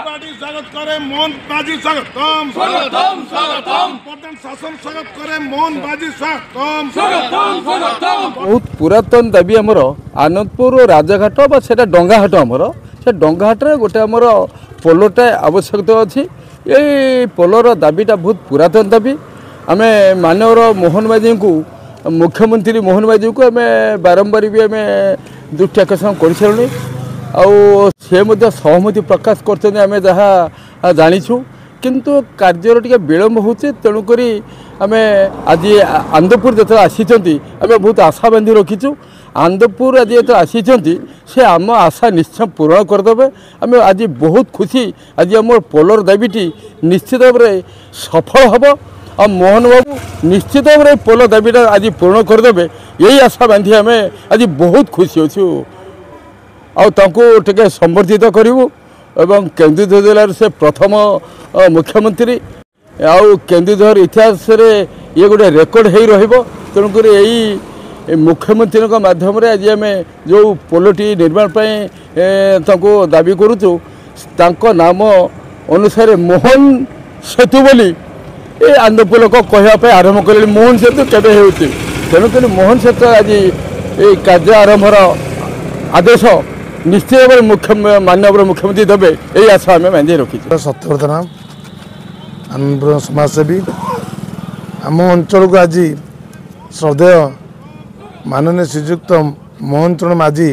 Party स्वागत करे मोहन बाजी स्वागतम स्वागतम स्वागतम प्रधान शासन स्वागत करे मोहन बाजी स्वागतम स्वागतम स्वागतम बहुत पुरातन दाबी आमर आनंदपुर राजाघाट बा सेटा डंगाहाट आमर से डंगाहाट गोटे आमर पोलोटा आवश्यकता अच्छी ये पोलर दाबीटा बहुत पुरातन दाबी आम मानवर मोहन बाजी को मुख्यमंत्री मोहन बाजी को आम बारंबार भी आम दृष्टि आकर्षण कर सारूँ आउ सहमति प्रकाश कर जहाँ जाचु किंतु कार्यर टे विलम्ब हो तेणुक आम आज आनंदपुर जो आसी आम बहुत आशा बांधि रखीचु आनंदपुर आज जो आसी से आम आशा निश्चय पूरण करदे आम आज बहुत खुशी आज आम पोलर दाबीटी निश्चित भाव में सफल हम और मोहन बाबू निश्चित भाव में पोलर दाबीटा आज पूर्ण करदे यही आशा बांधि आम आज बहुत खुशी अच्छु टे संबर्धित करूँ एवं केन्दुझर जिलार से प्रथम मुख्यमंत्री आउ केन्दुझर इतिहास रे ये गोटे रेकर्ड हो तेणुक यही मुख्यमंत्री माध्यम आज आम जो पोलोटी निर्माण ताको दाबी करुचु नाम अनुसार मोहन सेतु बोली ये आनंदपुर लोक कहवाई आरंभ कले मोहन सेतु केवे हो तेणुक मोहन सेतु आज ये कार्य आरंभर आदेश निश्चित भाव में माननीय मुख्यमंत्री देवे यही आशा आम बांधि रखी सत्यव्रत नाम आनंदपुर समाजसेवी आम अंचल को आज श्रद्धेय माननीय श्रीजुक्त मोहन चरण माझी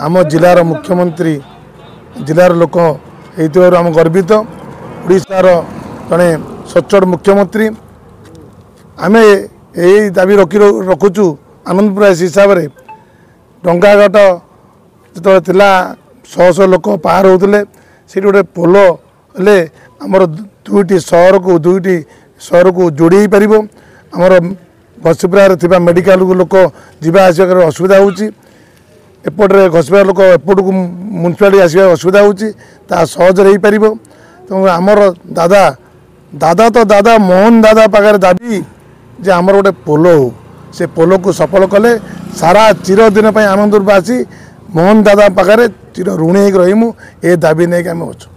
आम जिलार मुख्यमंत्री जिलार लोक होम गर्वित ओडिशार जड़े सच्चोट मुख्यमंत्री आम यही दाबी रखुचु आनंदपुर हिसाब से डंगाघाट जो थिला शह शह लोक पार होते से गोटे पोल हेले आमर दुईटी सहर को जोड़ी पार आमर घसीपुरा मेडिकल को लोक जावा आसवा असुविधा होपटे घसीपुरा लोक एपट को म्यूनिसिपालिटी आसवा असुविधा होता सहजरे हो पार तेणु आमर दादा दादा तो दादा मोहन दादा पाखे दाबी जे आमर गोटे पोल हो से पोल को सफल कले सारा चिरदिन आनंदपुरवासी मोहन दादा पाखे चिर ऋणी हो रही ए दाबी नहीं आम अच्छु।